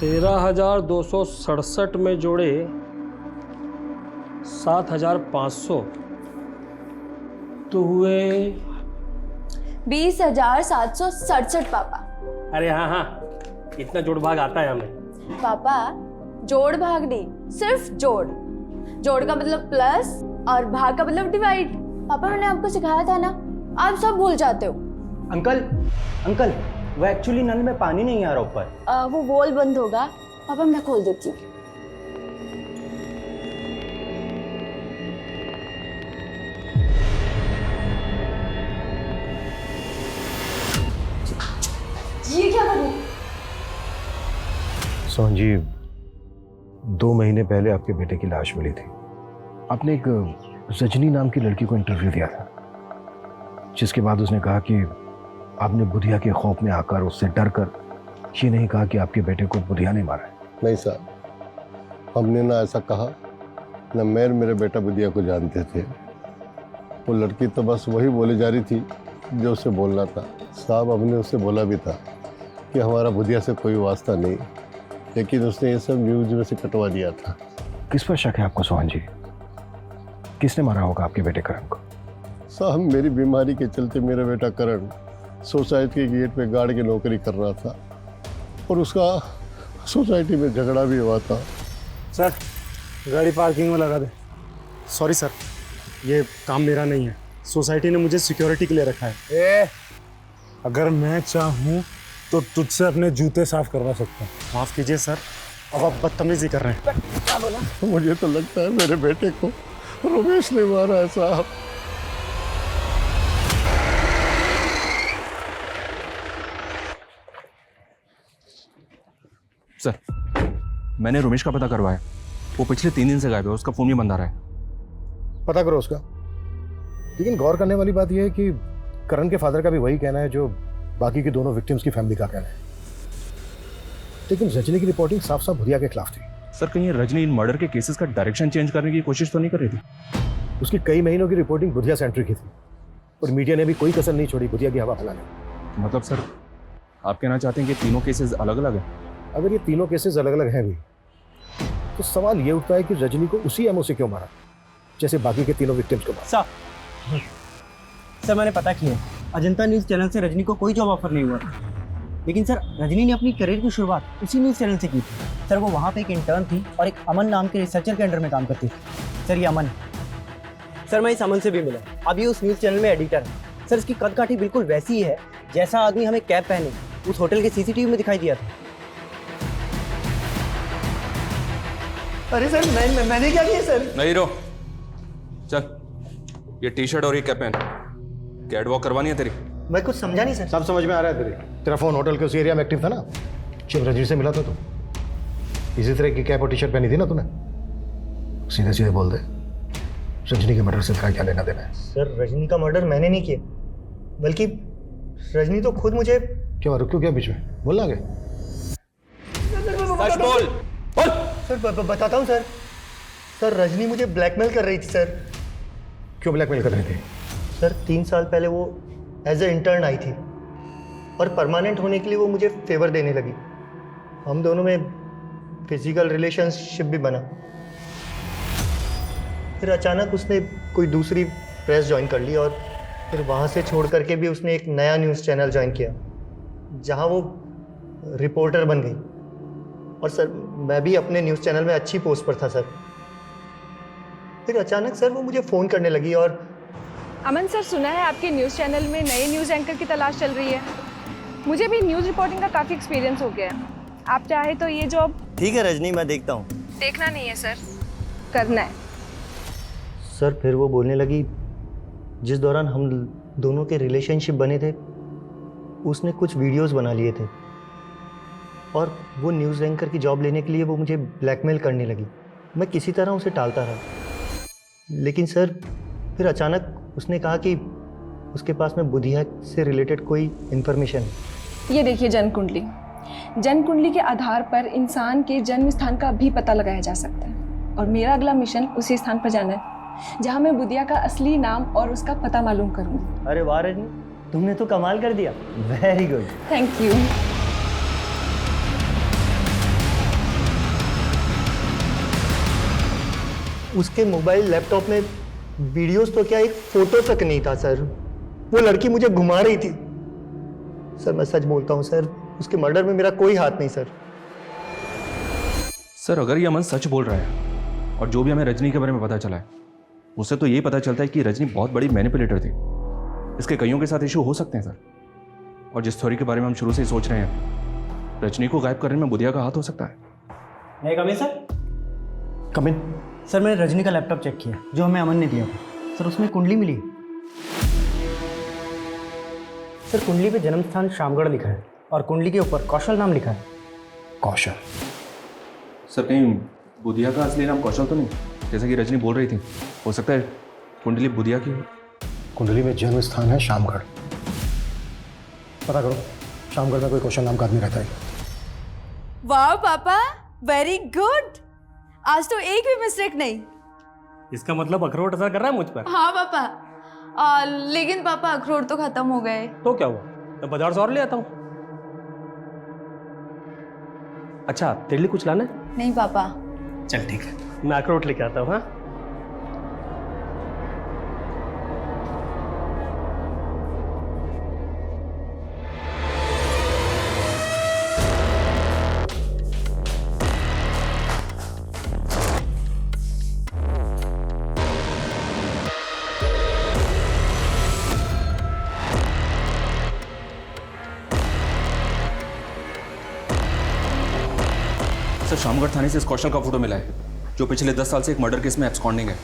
13,267 में जोड़े 7,500 तो हुए
20,767 पापा।
अरे हाँ हाँ, इतना जोड़ भाग आता है हमें।
पापा जोड़ भाग नहीं, सिर्फ जोड़। जोड़ का मतलब प्लस और भाग का मतलब डिवाइड। पापा मैंने आपको सिखाया था ना, आप सब भूल जाते हो।
अंकल वो एक्चुअली नल में पानी नहीं आ रहा ऊपर।
वो वॉल बंद होगा, पापा मैं खोल देती हूँ। ये क्या करूं?
सोहन जी, 2 महीने पहले आपके बेटे की लाश मिली थी। आपने एक रजनी नाम की लड़की को इंटरव्यू दिया था, जिसके बाद उसने कहा कि आपने बुधिया के खौफ में आकर, उससे डर कर ये नहीं कहा कि आपके बेटे को बुधिया ने मारा है।
नहीं साहब, हमने ना ऐसा कहा, न मैं मेरे बेटा बुधिया को जानते थे। वो लड़की तो बस वही बोली जा रही थी जो उसे बोलना था। साहब, हमने उससे बोला भी था कि हमारा बुधिया से कोई वास्ता नहीं, लेकिन उसने ये सब न्यूज में से कटवा दिया था।
किस पर शक है आपको सोहन जी? किसने मारा होगा आपके बेटे करण को?
साहब, मेरी बीमारी के चलते मेरा बेटा करण सोसाइटी के गेट पे गार्ड की नौकरी कर रहा था और उसका सोसाइटी में झगड़ा भी हुआ था।
सर, गाड़ी पार्किंग में लगा दे। सॉरी सर, ये काम मेरा नहीं है। सोसाइटी ने मुझे सिक्योरिटी के लिए रखा है। अगर मैं चाहूँ तो तुझसे अपने जूते साफ करवा सकता हूँ। माफ़ कीजिए सर, अब आप बदतमीजी कर रहे हैं।
क्या बोला? मुझे तो लगता है मेरे बेटे को रमेश ने मारा है साहब।
सर, मैंने रमेश का पता करवाया। वो पिछले 3 दिन से गायब है, उसका फोन भी बंद आ रहा है।
पता करो उसका। लेकिन गौर करने वाली बात यह है कि करण के फादर का भी वही कहना है जो बाकी के दोनों विक्टिम्स की फैमिली का कहना है। लेकिन रजनी की रिपोर्टिंग साफ साफ भुरिया के खिलाफ थी।
सर, कहीं रजनी इन मर्डर के केसेस का डायरेक्शन चेंज करने की कोशिश तो नहीं कर रही थी?
उसकी कई महीनों की रिपोर्टिंग बुधिया सेंट्री की थी और मीडिया ने भी कोई कसर नहीं छोड़ी बुधिया की हवा फैलाने।
मतलब सर, आप कहना चाहते हैं कि तीनों केसेस अलग अलग हैं?
अगर ये तीनों केसेस अलग अलग हैं भी तो सवाल ये उठता है कि रजनी को उसी एमओ से क्यों मारा जैसे बाकी के तीनों विक्टिम्स को मारा।
सर, मैंने पता किया, अजंता न्यूज़ चैनल से रजनी को कोई जॉब ऑफर नहीं हुआ। लेकिन सर, रजनी ने अपनी करियर की शुरुआत उसी न्यूज़ चैनल से की थी। सर, वो वहाँ पे एक इंटर्न थी और एक अमन नाम के रिसर्चर के अंडर में काम करती थी। सर, ये अमन, सर मैं इस अमन से भी मिला। अब ये उस न्यूज़ चैनल में एडिटर है। सर, इसकी कदकाठी बिल्कुल वैसी ही है जैसा आदमी हमें कैप पहने उस होटल के सीसीटीवी में दिखाई दिया था।
अरे सर, मैंने क्या किया सर?
नहीं रो, चल ये टी-शर्ट और ये कैप पहन। कैट वॉक करवानी है तेरी?
मैं कुछ समझा नहीं सर।
सब समझ में आ रहा है तेरा फोन होटल के उस एरिया में एक्टिव था ना जब रजनी से मिला था। तो इसी तरह की कैप और टी शर्ट पहनी थी ना तूने? सीधे सीधे बोल दे, रजनी के मर्डर से तेरा क्या लेना देना है?
सर, रजनी का मर्डर मैंने नहीं किया, बल्कि रजनी तो खुद मुझे।
क्यों रुक क्यों गया बीच में? बोल आगे।
सच बोल। सर, बताता हूँ सर। सर, रजनी मुझे ब्लैकमेल कर रही थी सर।
क्यों ब्लैकमेल कर रही थी?
सर, 3 साल पहले वो एज ए इंटर्न आई थी और परमानेंट होने के लिए वो मुझे फेवर देने लगी। हम दोनों में फिजिकल रिलेशनशिप भी बना। फिर अचानक उसने कोई दूसरी प्रेस ज्वाइन कर ली और फिर वहाँ से छोड़ करके भी उसने एक नया न्यूज़ चैनल ज्वाइन किया जहाँ वो रिपोर्टर बन गई। और सर, मैं भी अपने न्यूज़ चैनल में अच्छी पोस्ट पर था सर। फिर अचानक सर वो मुझे फ़ोन करने लगी और
अमन सर, सुना है आपके न्यूज़ चैनल में नए न्यूज़ एंकर की तलाश चल रही है। मुझे भी न्यूज़ रिपोर्टिंग का काफ़ी एक्सपीरियंस हो गया है। आप चाहे तो ये जॉब।
ठीक है रजनी, मैं देखता हूँ।
देखना नहीं है सर, करना है।
सर, फिर वो बोलने लगी जिस दौरान हम दोनों के रिलेशनशिप बने थे उसने कुछ वीडियोस बना लिए थे और वो न्यूज़ एंकर की जॉब लेने के लिए वो मुझे ब्लैकमेल करने लगी। मैं किसी तरह उसे टालता रहा, लेकिन सर फिर अचानक उसने कहा कि उसके पास में बुधिया से रिलेटेड कोई इन्फॉर्मेशन है।
ये देखिए जन्म कुंडली। जन्म कुंडली के आधार पर इंसान के जन्म स्थान का भी पता लगाया जा सकता है और मेरा अगला मिशन उसी स्थान पर जाना है जहाँ मैं बुधिया का असली नाम और उसका पता मालूम करूँगी।
अरे वाह रजनी, तुमने तो कमाल कर दिया। Very good.
Thank you.
उसके मोबाइल लैपटॉप में वीडियोस तो क्या, एक फोटो तक नहीं था सर। वो लड़की मुझे घुमा रही थी। सर, मैं सच बोलता हूँ सर, उसके मर्डर में मेरा कोई हाथ नहीं सर।
सर, अगर ये अमन सच बोल रहा है और जो भी हमें रजनी के बारे में पता चला है उससे तो यही पता चलता है कि रजनी बहुत बड़ी मैनिपुलेटर थी। इसके कईयों के साथ इशू हो सकते हैं सर। और जिस थ्योरी के बारे में हम शुरू से ही सोच रहे हैं, रजनी को गायब करने में बुधिया का हाथ हो सकता है।
नहीं कमिन सर?
कमिन
सर, मैंने रजनी का लैपटॉप चेक किया जो हमें अमन ने दिया था। सर, उसमें कुंडली मिली। सर, कुंडली पे जन्म स्थान शामगढ़ लिखा है और कुंडली के ऊपर कौशल नाम लिखा है।
कौशल?
सर, कहीं बुधिया का असली नाम कौशल तो नहीं, जैसे कि रजनी बोल रही थी? हो सकता है कुंडली बुधिया की हो।
कुंडली में जन्म स्थान है शामगढ़। पता करो, शामगढ़ में कोई कौशल नाम का आदमी रहता है।
वाह पापा, वेरी गुड। आज तो एक भी मिस्टेक नहीं।
इसका मतलब अखरोट असर कर रहा है मुझ पर।
हाँ पापा, लेकिन पापा अखरोट तो खत्म हो गए।
तो क्या हुआ, मैं बाजार से और ले आता हूँ। अच्छा तेरे लिए कुछ लाना है?
नहीं पापा।
चल ठीक है, मैं अखरोट लेके आता हूँ। हाँ
सर, शामगढ़ थाने से इस कौशल का फोटो मिला है, जो पिछले 10 साल से एक मर्डर केस में एब्सकॉन्डिंग है।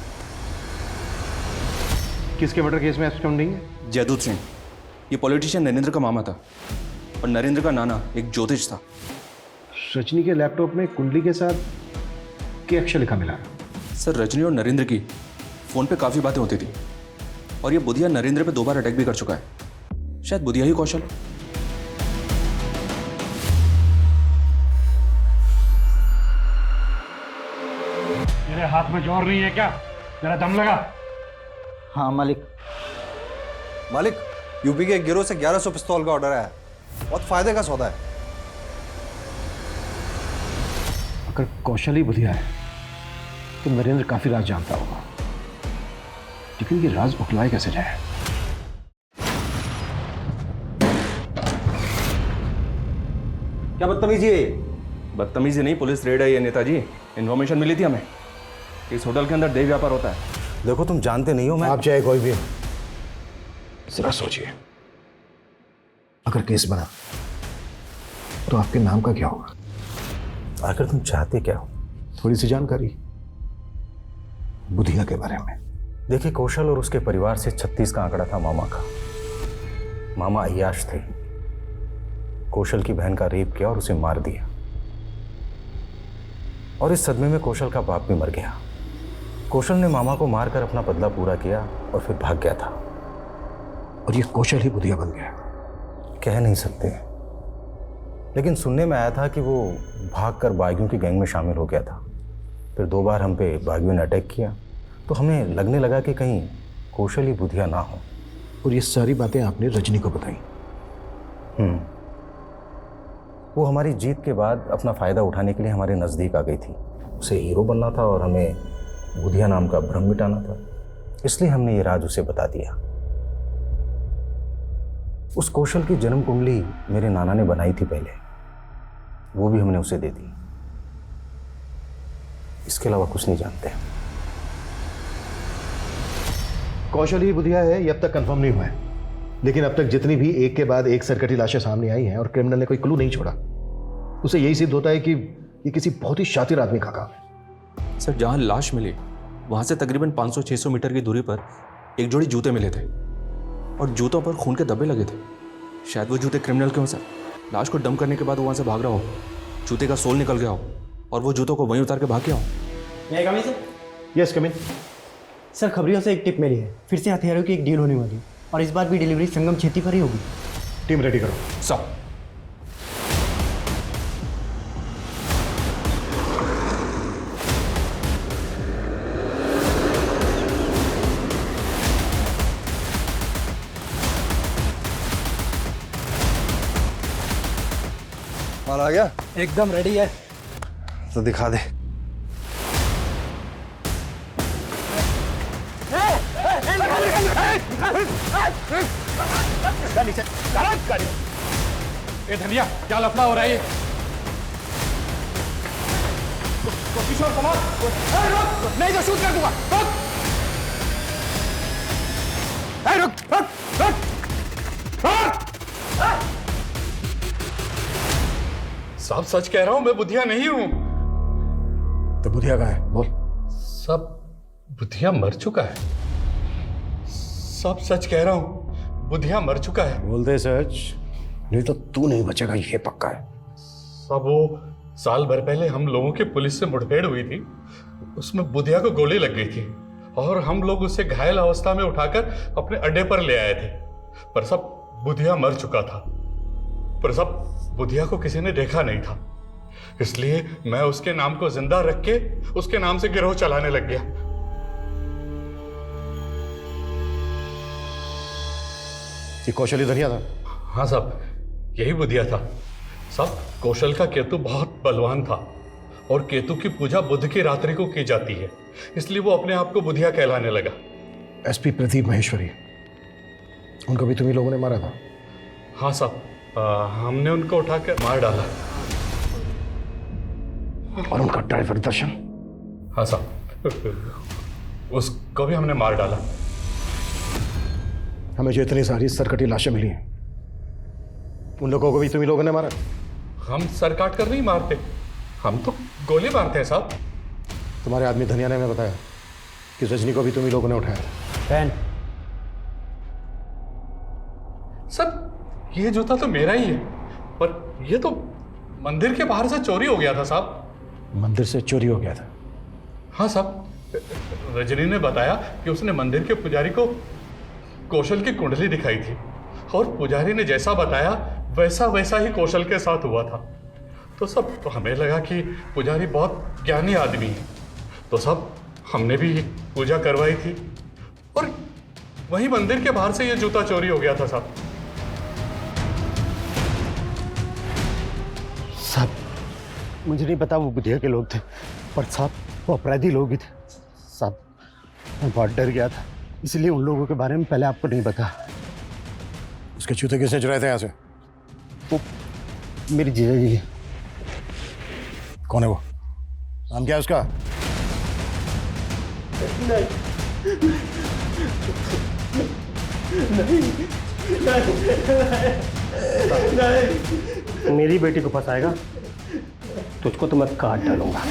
किसके मर्डर केस में एब्सकॉन्डिंग है?
जयदूत सिंह। ये पॉलिटिशियन नरेंद्र का मामा था और नरेंद्र का नाना एक ज्योतिष था।
रजनी के लैपटॉप में कुंडली के साथ के अक्षर लिखा मिला।
सर, रजनी और नरेंद्र की फ़ोन पे काफ़ी बातें होती थी और ये बुधिया नरेंद्र पे 2 बार अटैक भी कर चुका है। शायद बुधिया ही कौशल।
मेरे हाथ में जोर नहीं है क्या? जरा दम लगा।
हाँ मालिक। मालिक, यूपी के एक गिरोह से 1100 पिस्तौल का ऑर्डर आया है। बहुत फायदे का सौदा है।
अगर कौशल ही बुधिया है तो नरेंद्र काफी राज जानता होगा, लेकिन ये राज उठलाए कैसे जाए?
क्या बदतमीजी है? बदतमीजी नहीं, पुलिस रेड है ये नेताजी। इन्फॉर्मेशन मिली थी हमें, इस होटल के अंदर देह व्यापार होता है।
देखो, तुम जानते नहीं हो मैं।
आप चाहे कोई भी, जरा सोचिए, अगर केस बना तो आपके नाम का क्या होगा?
आखिर तुम चाहते क्या हो?
थोड़ी सी जानकारी बुधिया के बारे में।
देखिए, कौशल और उसके परिवार से 36 का आंकड़ा था मामा का। मामा अय्याश थे। कौशल की बहन का रेप किया और उसे मार दिया, और इस सदमे में कौशल का बाप भी मर गया। कौशल ने मामा को मारकर अपना बदला पूरा किया और फिर भाग गया था।
और ये कौशल ही बुधिया बन गया?
कह नहीं सकते, लेकिन सुनने में आया था कि वो भागकर बागियों की गैंग में शामिल हो गया था। फिर 2 बार हम पे बागियों ने अटैक किया, तो हमें लगने लगा कि कहीं कौशल ही बुधिया ना हो।
और ये सारी बातें आपने रजनी को बताई?
वो हमारी जीत के बाद अपना फ़ायदा उठाने के लिए हमारे नज़दीक आ गई थी। उसे हीरो बनना था और हमें बुधिया नाम का भ्रम मिटाना था, इसलिए हमने ये राज उसे बता दिया। उस कौशल की जन्म कुंडली मेरे नाना ने बनाई थी पहले, वो भी हमने उसे दे दी। इसके अलावा कुछ नहीं जानते।
कौशल ही बुधिया है ये अब तक कंफर्म नहीं हुआ है, लेकिन अब तक जितनी भी एक के बाद एक सरकटी लाशें सामने आई हैं और क्रिमिनल ने कोई क्लू नहीं छोड़ा, उसे यही सिद्ध होता है कि ये किसी बहुत ही शातिर आदमी का काम है।
सर, जहाँ लाश मिली वहाँ से तकरीबन 500-600 मीटर की दूरी पर एक जोड़ी जूते मिले थे और जूतों पर खून के धब्बे लगे थे। शायद वो जूते क्रिमिनल के हों सर। लाश को डंप करने के बाद वो वहाँ से भाग रहा हो, जूते का सोल निकल गया हो और वो जूतों को वहीं उतार के भाग गया हो।
मैं कम in sir?
Yes come in.
Sir, खबरियों से एक टिप मिली है, फिर से हथियारों की एक डील होने वाली है और इस बार भी डिलीवरी संगम छेती पर ही होगी।
टीम रेडी करो।
सर।
माल आ गया?
एकदम रेडी है।
तो दिखा दे।
ए धनिया, क्या लफड़ा हो रहा है? किशोर कुमार, नहीं तो शूट कर दूंगा। रुक। सब सच कह रहा हूं, मैं बुधिया नहीं हूं।
तो बुधिया कहाँ है? बोल।
सब बुधिया मर चुका है। सब सच कह रहा हूं, बुधिया मर चुका है।
बोलते सच, नहीं तो तू नहीं बचेगा, ये पक्का है।
सब वो साल भर पहले हम लोगों की पुलिस से मुठभेड़ हुई थी, उसमें बुधिया को गोली लग गई थी और हम लोग उसे घायल अवस्था में उठाकर अपने अड्डे पर ले आए थे। पर सब बुधिया मर चुका था, पर सब बुधिया को किसी ने देखा नहीं था, इसलिए मैं उसके नाम को जिंदा रख के उसके नाम से गिरोह चलाने लग गया।
ये कौशल धनिया था?
हाँ साहब, यही बुधिया था। साहब, कौशल का केतु बहुत बलवान था और केतु की पूजा बुध की रात्रि को की जाती है, इसलिए वो अपने आप को बुधिया कहलाने लगा।
एसपी प्रदीप माहेश्वरी, उनको भी तुम्ही लोगों ने मारा था?
हाँ साहब, हमने उनको उठाकर मार डाला।
और उनका ड्राइवर दर्शन?
हाँ साहब, उसको भी हमने मार डाला।
हमें जो इतनी सारी सरकटी लाशें मिली हैं, उन लोगों को भी तुम्ही लोगों ने मारा?
हम सर काट कर नहीं मारते, हम तो गोली मारते हैं साहब।
तुम्हारे आदमी धनिया ने हमें बताया कि रजनी को भी तुम्ही लोगों ने उठाया।
पेन।
सर, ये जूता तो मेरा ही है, पर ये तो मंदिर के बाहर से चोरी हो गया था साहब।
मंदिर से चोरी हो गया था?
हाँ साहब, रजनी ने बताया कि उसने मंदिर के पुजारी को कौशल की कुंडली दिखाई थी और पुजारी ने जैसा बताया वैसा वैसा ही कौशल के साथ हुआ था। तो सब तो हमें लगा कि पुजारी बहुत ज्ञानी आदमी है, तो सब हमने भी पूजा करवाई थी और वहीं मंदिर के बाहर से ये जूता चोरी हो गया था साहब।
साहब, मुझे नहीं पता वो बुधिया के लोग थे, पर साहब वो अपराधी लोग ही थे। साहब, मैं बहुत डर गया था, इसलिए उन लोगों के बारे में पहले आपको नहीं पता।
उसके जूते किसने चुराए थे यहाँ से?
वो मेरी जीजा जी है।
कौन है वो? नाम क्या है उसका?
नहीं, मेरी बेटी को फंसाएगा तुझको तो मैं काट डालूंगा।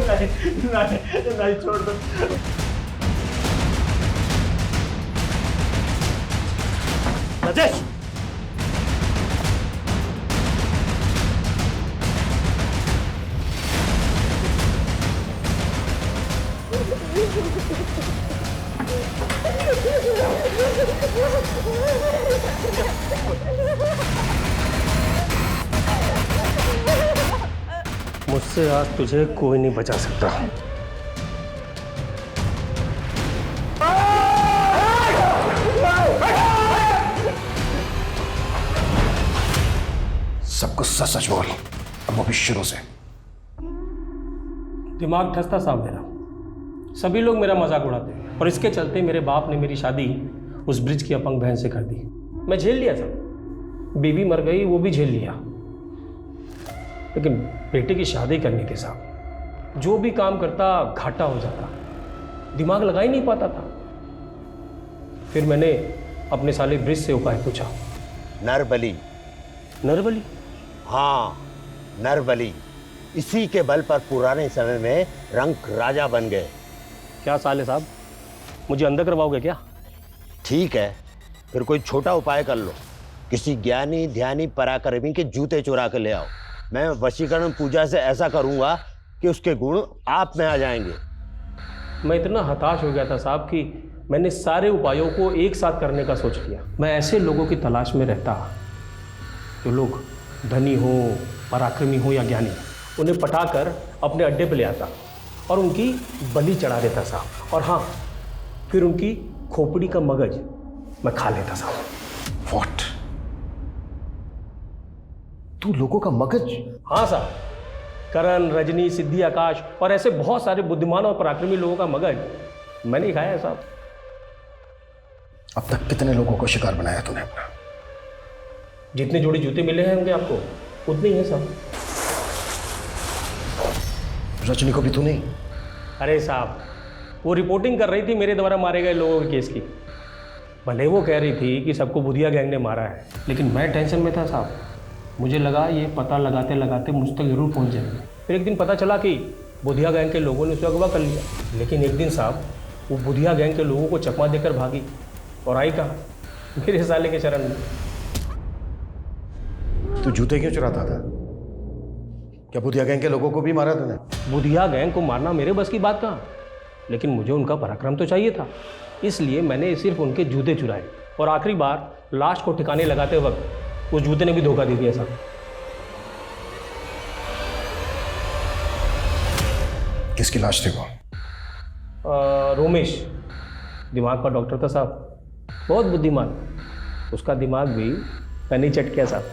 नहीं, छोड़ दो। राजेश, मुझसे आज तुझे कोई नहीं बचा सकता।
सब कुछ सच सच बोल, अब वो भी शुरू से।
दिमाग ठसता साहब मेरा, सभी लोग मेरा मजाक उड़ाते हैं और इसके चलते मेरे बाप ने मेरी शादी उस ब्रिज की अपंग बहन से कर दी। मैं झेल लिया था, बीवी मर गई वो भी झेल लिया, लेकिन बेटे की शादी करने के साथ जो भी काम करता घाटा हो जाता, दिमाग लगा ही नहीं पाता था। फिर मैंने अपने साले ब्रिज से उपाय पूछा।
नरबली।
नरबली?
हाँ, नरबली। इसी के बल पर पुराने समय में रंक राजा बन गए।
क्या साले साहब, मुझे अंदर करवाओगे क्या?
ठीक है, फिर कोई छोटा उपाय कर लो। किसी ज्ञानी ध्यानी पराक्रमी के जूते चुरा कर ले आओ। मैं वशीकरण पूजा से ऐसा करूंगा कि उसके गुण आप में आ जाएंगे।
मैं इतना हताश हो गया था साहब कि मैंने सारे उपायों को एक साथ करने का सोच लिया। मैं ऐसे लोगों की तलाश में रहता जो लोग धनी हो, पराक्रमी हो या ज्ञानी, उन्हें पटाकर अपने अड्डे पे ले आता और उनकी बलि चढ़ा देता साहब। और हाँ, फिर उनकी खोपड़ी का मगज मैं खा लेता साहब।
व्हाट? तू लोगों का मगज?
हाँ साहब, करण, रजनी, सिद्धि, आकाश और ऐसे बहुत सारे बुद्धिमान और पराक्रमी लोगों का मगज मैंने ही खाया है साहब।
अब तक कितने लोगों को शिकार बनाया तूने अपना?
जितने जोड़ी जूते मिले हैं होंगे आपको, उतने ही है साहब।
रजनी को भी तू नहीं?
अरे साहब, वो रिपोर्टिंग कर रही थी मेरे द्वारा मारे गए लोगों के केस की। भले वो कह रही थी कि सबको बुधिया गैंग ने मारा है, लेकिन मैं टेंशन में था साहब। मुझे लगा ये पता लगाते लगाते मुझ तक जरूर पहुंच जाएंगे। फिर एक दिन पता चला कि बुधिया गैंग के लोगों ने उसे अगवा कर लिया। लेकिन एक दिन साहब वो बुधिया गैंग के लोगों को चकमा देकर भागी और आई कहाँ? मेरे साले के शरण में।
तू जूते क्यों चुराता था? क्या बुधिया गैंग के लोगों को भी मारा तूने?
बुधिया गैंग को मारना मेरे बस की बात कहाँ, लेकिन मुझे उनका पराक्रम तो चाहिए था, इसलिए मैंने सिर्फ उनके जूते चुराए। और आखिरी बार लाश को ठिकाने लगाते वक्त उस जूते ने भी धोखा दे दिया साहब।
किसकी लाश थी वो?
रोमेश दिमाग का डॉक्टर था साहब, बहुत बुद्धिमान। उसका दिमाग भी मैंने ही चट किया साहब।